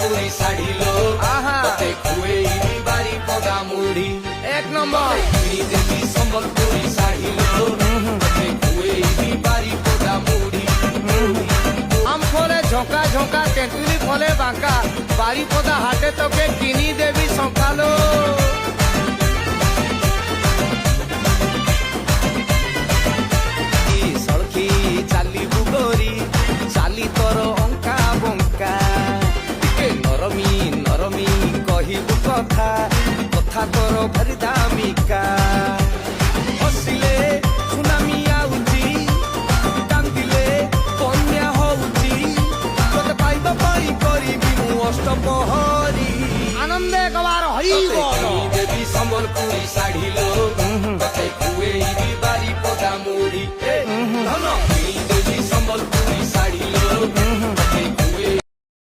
সম্বলপুরী শাড়ি লো তোতে খুয়েইবি বারিপদা মুড়ি এক নম্বর কিনি দেবি সম্বলপুরী শাড়ি লো তোতে খুয়েইবি বারিপদা মুড়ি আম ফলে ঝোঁকা ঝোঁকা তেঁতুলি ফলে বাঁকা বারিপদা হাটে তোকে কিনি দেবি সকালো সড়কি চালিবু গোরি চালি তোর অঙ্কা বঙ্কা ଟିକେ ନରମି ନରମି କହିବୁ କଥା କଥା ତୋର ଭାରି ଦାମିକା ହସିଲେ ସୁନାମି ଆଉଚି କାନ୍ଦିଲେ ବନ୍ୟା ହଉଚି ତୋତେ ପାଇବା ପାଇଁ କରିବି ମୁଁ ଅଷ୍ଟପହରୀ আনন্দে একবার হই দেবী সম্বলপুরী শাড়ি লো